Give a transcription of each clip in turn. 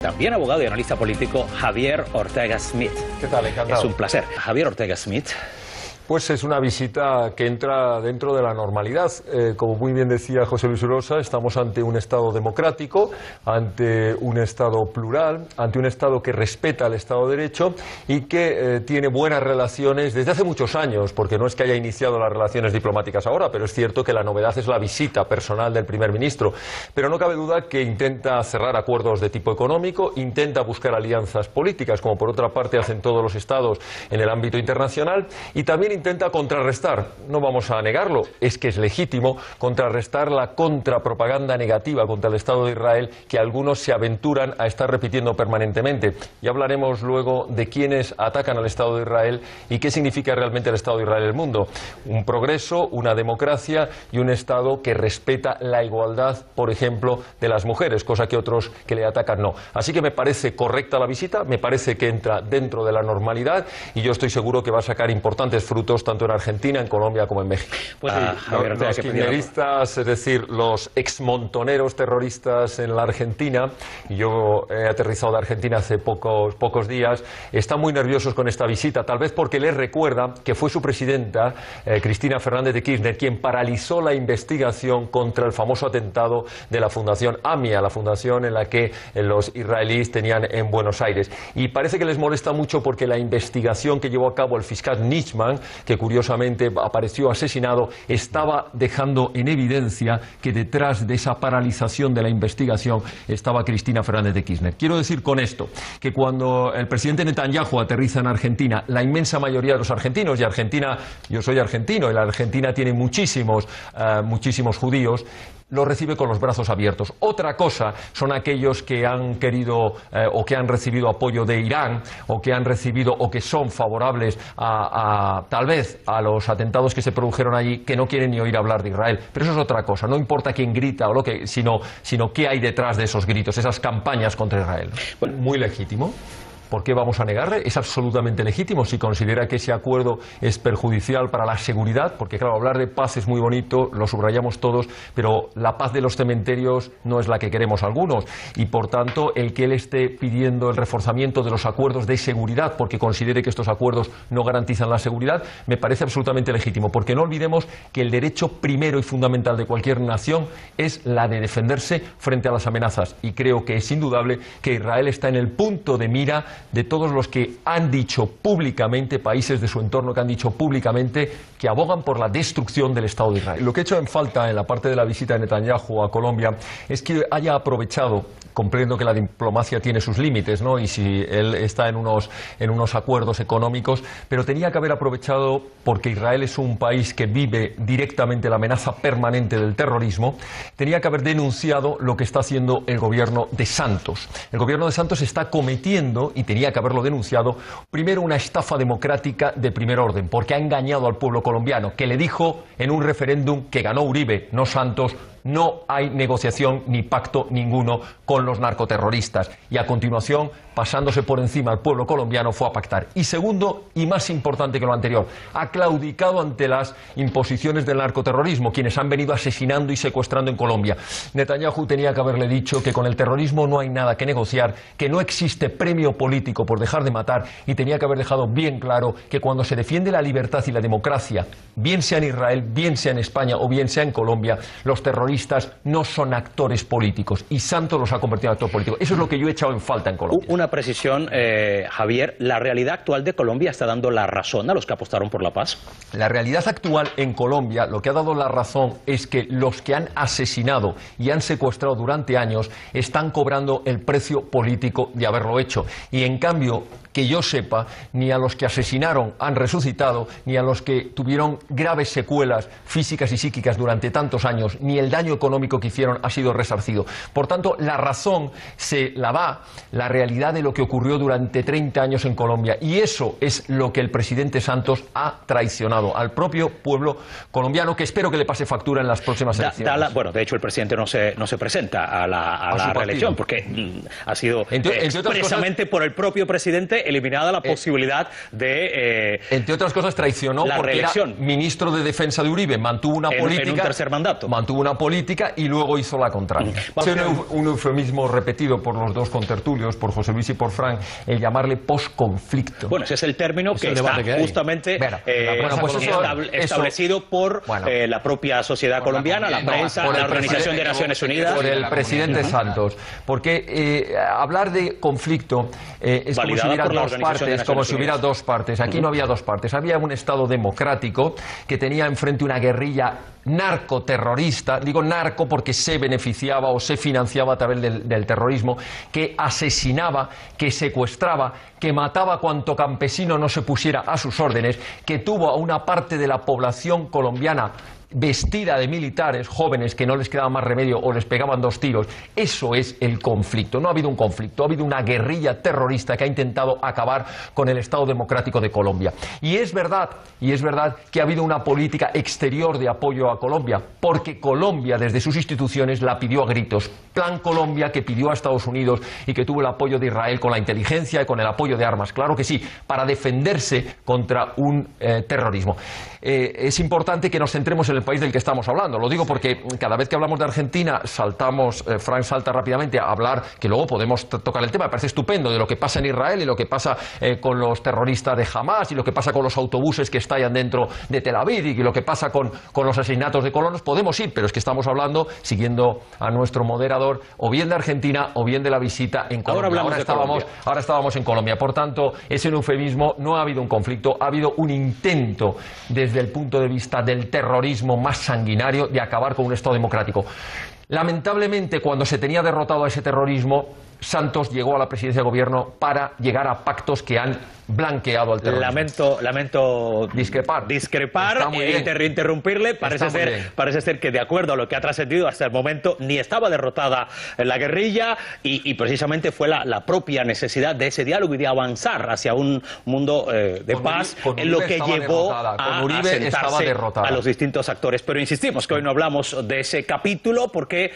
También abogado y analista político Javier Ortega Smith. ¿Qué tal? Encantado. Es un placer. Javier Ortega Smith. Pues es una visita que entra dentro de la normalidad. Como muy bien decía José Luis Urosa, estamos ante un Estado democrático, ante un Estado plural, ante un Estado que respeta el Estado de Derecho y que tiene buenas relaciones desde hace muchos años, porque no es que haya iniciado las relaciones diplomáticas ahora, pero es cierto que la novedad es la visita personal del primer ministro. Pero no cabe duda que intenta cerrar acuerdos de tipo económico, intenta buscar alianzas políticas, como por otra parte hacen todos los Estados en el ámbito internacional, y también intenta contrarrestar, no vamos a negarlo, es que es legítimo contrarrestar la contrapropaganda negativa contra el Estado de Israel que algunos se aventuran a estar repitiendo permanentemente. Ya hablaremos luego de quiénes atacan al Estado de Israel y qué significa realmente el Estado de Israel en el mundo. Un progreso, una democracia y un Estado que respeta la igualdad, por ejemplo, de las mujeres, cosa que otros que le atacan no. Así que me parece correcta la visita, me parece que entra dentro de la normalidad y yo estoy seguro que va a sacar importantes frutos tanto en Argentina, en Colombia como en México. Pues los kirchneristas, es decir, los exmontoneros terroristas en la Argentina, y yo he aterrizado de Argentina hace pocos días, están muy nerviosos con esta visita, tal vez porque les recuerda que fue su presidenta, Cristina Fernández de Kirchner, quien paralizó la investigación contra el famoso atentado de la Fundación AMIA, la fundación en la que los israelíes tenían en Buenos Aires. Y parece que les molesta mucho porque la investigación que llevó a cabo el fiscal Nichtman, que curiosamente apareció asesinado, estaba dejando en evidencia que detrás de esa paralización de la investigación estaba Cristina Fernández de Kirchner. Quiero decir con esto que cuando el presidente Netanyahu aterriza en Argentina, la inmensa mayoría de los argentinos, y Argentina, yo soy argentino, y la Argentina tiene muchísimos judíos, lo recibe con los brazos abiertos. Otra cosa son aquellos que han querido o que han recibido apoyo de Irán o que han recibido o que son favorables tal vez a los atentados que se produjeron allí, que no quieren ni oír hablar de Israel. Pero eso es otra cosa. No importa quién grita o lo que, sino qué hay detrás de esos gritos, esas campañas contra Israel. Bueno, muy legítimo. ¿Por qué vamos a negarle? Es absolutamente legítimo si considera que ese acuerdo es perjudicial para la seguridad, porque claro, hablar de paz es muy bonito, lo subrayamos todos, pero la paz de los cementerios no es la que queremos algunos, y por tanto el que él esté pidiendo el reforzamiento de los acuerdos de seguridad porque considere que estos acuerdos no garantizan la seguridad, me parece absolutamente legítimo, porque no olvidemos que el derecho primero y fundamental de cualquier nación es la de defenderse frente a las amenazas, y creo que es indudable que Israel está en el punto de mira de todos los que han dicho públicamente, países de su entorno que han dicho públicamente que abogan por la destrucción del Estado de Israel. Lo que he hecho en falta en la parte de la visita de Netanyahu a Colombia es que haya aprovechado, comprendo que la diplomacia tiene sus límites, ¿no? Y si él está en unos acuerdos económicos, pero tenía que haber aprovechado, porque Israel es un país que vive directamente la amenaza permanente del terrorismo, tenía que haber denunciado lo que está haciendo el gobierno de Santos. El gobierno de Santos está cometiendo, y tenía que haberlo denunciado, primero una estafa democrática de primer orden, porque ha engañado al pueblo colombiano, que le dijo en un referéndum que ganó Uribe, no Santos, no hay negociación ni pacto ninguno con los narcoterroristas. Y a continuación, pasándose por encima al pueblo colombiano, fue a pactar. Y segundo, y más importante que lo anterior, ha claudicado ante las imposiciones del narcoterrorismo, quienes han venido asesinando y secuestrando en Colombia. Netanyahu tenía que haberle dicho que con el terrorismo no hay nada que negociar, que no existe premio político por dejar de matar, y tenía que haber dejado bien claro que cuando se defiende la libertad y la democracia, bien sea en Israel, bien sea en España o bien sea en Colombia, los terroristas no son actores políticos, y Santos los ha convertido en actor político. Eso es lo que yo he echado en falta en Colombia. Una precisión, Javier, ¿la realidad actual de Colombia está dando la razón a los que apostaron por la paz? La realidad actual en Colombia, lo que ha dado la razón es que los que han asesinado y han secuestrado durante años están cobrando el precio político de haberlo hecho, y en cambio, que yo sepa, ni a los que asesinaron han resucitado, ni a los que tuvieron graves secuelas físicas y psíquicas durante tantos años, ni el daño económico que hicieron ha sido resarcido. Por tanto, la razón se la da la realidad de lo que ocurrió durante 30 años en Colombia, y eso es lo que el presidente Santos ha traicionado al propio pueblo colombiano, que espero que le pase factura en las próximas elecciones. Bueno, de hecho el presidente no se presenta a la reelección, porque ha sido expresamente por el propio presidente eliminada la posibilidad de entre otras cosas traicionó la porque reelección. Era ministro de Defensa de Uribe, mantuvo una política en un tercer mandato. Mantuvo una política política y luego hizo la contraria. Es un eufemismo repetido por los dos contertulios, por José Luis y por Frank, el llamarle posconflicto. Bueno, ese es el término que está justamente establecido por la propia sociedad colombiana, la prensa, la Organización de Naciones Unidas. Por el presidente Santos. Porque hablar de conflicto es como si hubiera dos partes, Aquí no había dos partes, había un Estado democrático que tenía enfrente una guerrilla narcoterrorista, digo narco porque se beneficiaba o se financiaba a través del terrorismo, que asesinaba, que secuestraba, que mataba cuanto campesino no se pusiera a sus órdenes, que tuvo a una parte de la población colombiana vestida de militares, jóvenes que no les quedaba más remedio o les pegaban 2 tiros. Eso es el conflicto. No ha habido un conflicto, ha habido una guerrilla terrorista que ha intentado acabar con el Estado democrático de Colombia. Y es verdad que ha habido una política exterior de apoyo a Colombia, porque Colombia desde sus instituciones la pidió a gritos. Plan Colombia, que pidió a Estados Unidos y que tuvo el apoyo de Israel con la inteligencia y con el apoyo de armas. Claro que sí, para defenderse contra un terrorismo. Es importante que nos centremos en el país del que estamos hablando. Lo digo porque cada vez que hablamos de Argentina Frank salta rápidamente a hablar, que luego podemos tocar el tema, me parece estupendo, de lo que pasa en Israel y lo que pasa con los terroristas de Hamas y lo que pasa con los autobuses que estallan dentro de Tel Aviv y lo que pasa con los asesinatos de colonos. Podemos ir, pero es que estamos hablando, siguiendo a nuestro moderador, o bien de Argentina o bien de la visita en Colombia. Ahora estábamos en Colombia. Por tanto, ese eufemismo, no ha habido un conflicto, ha habido un intento desde el punto de vista del terrorismo más sanguinario de acabar con un Estado democrático. Lamentablemente, cuando se tenía derrotado a ese terrorismo, Santos llegó a la presidencia de gobierno para llegar a pactos que han blanqueado al terrorismo. Lamento discrepar e interrumpirle. Parece ser que, de acuerdo a lo que ha trascendido hasta el momento, ni estaba derrotada la guerrilla y precisamente fue la propia necesidad de ese diálogo y de avanzar hacia un mundo de paz en lo que llevó a sentarse a los distintos actores. Pero insistimos que hoy no hablamos de ese capítulo porque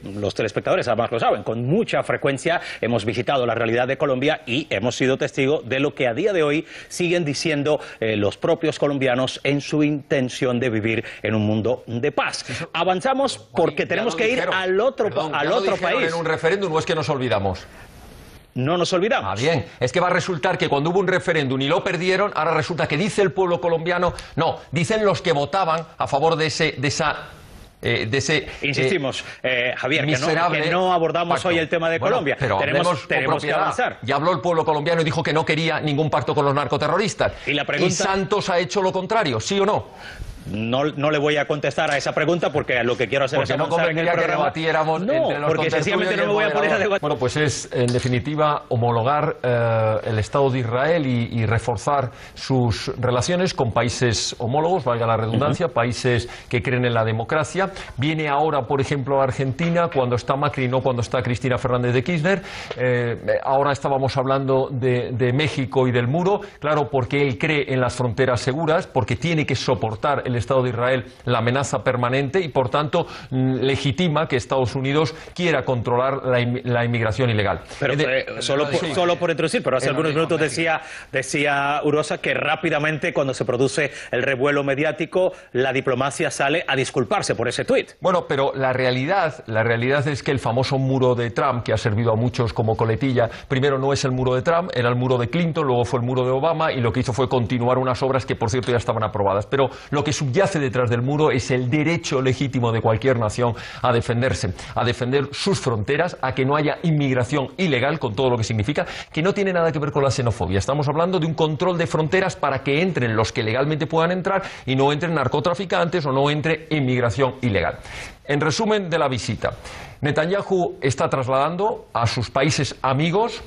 los telespectadores además lo saben, con mucha frecuencia hemos visitado la realidad de Colombia y hemos sido testigos de lo que a día de hoy siguen diciendo los propios colombianos en su intención de vivir en un mundo de paz. Avanzamos porque tenemos que ir al otro país. ¿En un referéndum o es que nos olvidamos? No nos olvidamos. Bien, es que va a resultar que cuando hubo un referéndum y lo perdieron, ahora resulta que dice el pueblo colombiano, no, dicen los que votaban a favor de esa... Insistimos, Javier, que no abordamos hoy el tema de Colombia. Pero tenemos que avanzar. Ya habló el pueblo colombiano y dijo que no quería ningún pacto con los narcoterroristas. ¿Y Santos ha hecho lo contrario, sí o no? No le voy a contestar a esa pregunta porque lo que quiero hacer es avanzar en el programa. Que debatiéramos entre los porque sencillamente no me voy a poner a debatir. Bueno, pues es en definitiva homologar el Estado de Israel y reforzar sus relaciones con países homólogos, valga la redundancia, países que creen en la democracia. Viene ahora, por ejemplo, a Argentina cuando está Macri, no cuando está Cristina Fernández de Kirchner. Ahora estábamos hablando de México y del muro, claro, porque él cree en las fronteras seguras, porque tiene que soportar el Estado de Israel la amenaza permanente y por tanto legitima que Estados Unidos quiera controlar la inmigración ilegal. Pero solo por introducir, pero hace algunos minutos decía Urosa que rápidamente cuando se produce el revuelo mediático la diplomacia sale a disculparse por ese tuit. Bueno, pero la realidad es que el famoso muro de Trump, que ha servido a muchos como coletilla, primero no es el muro de Trump, era el muro de Clinton, luego fue el muro de Obama y lo que hizo fue continuar unas obras que por cierto ya estaban aprobadas. Pero lo que subyace detrás del muro es el derecho legítimo de cualquier nación a defenderse, a defender sus fronteras, a que no haya inmigración ilegal, con todo lo que significa, que no tiene nada que ver con la xenofobia. Estamos hablando de un control de fronteras para que entren los que legalmente puedan entrar y no entren narcotraficantes o no entre inmigración ilegal. En resumen de la visita, Netanyahu está trasladando a sus países amigos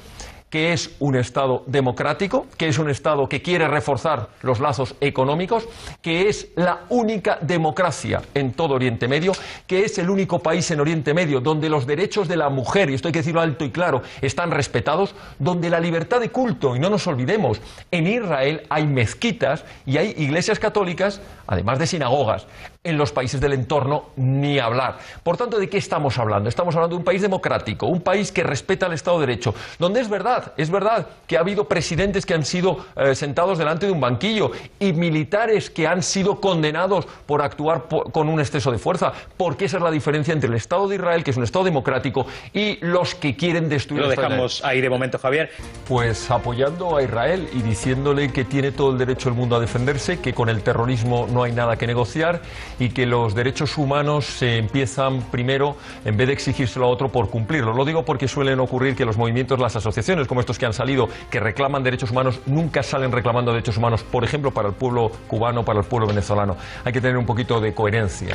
que es un Estado democrático, que es un Estado que quiere reforzar los lazos económicos, que es la única democracia en todo Oriente Medio, que es el único país en Oriente Medio donde los derechos de la mujer, y esto hay que decirlo alto y claro, están respetados, donde la libertad de culto, y no nos olvidemos, en Israel hay mezquitas y hay iglesias católicas además de sinagogas. En los países del entorno, ni hablar. Por tanto, ¿de qué estamos hablando? Estamos hablando de un país democrático, un país que respeta el Estado de Derecho, donde es verdad que ha habido presidentes que han sido sentados delante de un banquillo y militares que han sido condenados por actuar con un exceso de fuerza, porque esa es la diferencia entre el Estado de Israel, que es un Estado democrático, y los que quieren destruir el Estado de Israel. Lo dejamos ahí de momento, Javier. Pues apoyando a Israel y diciéndole que tiene todo el derecho del mundo a defenderse, que con el terrorismo no hay nada que negociar y que los derechos humanos se empiezan primero, en vez de exigírselo a otro, por cumplirlo. Lo digo porque suelen ocurrir que los movimientos, las asociaciones como estos que han salido, que reclaman derechos humanos, nunca salen reclamando derechos humanos, por ejemplo, para el pueblo cubano, para el pueblo venezolano. Hay que tener un poquito de coherencia.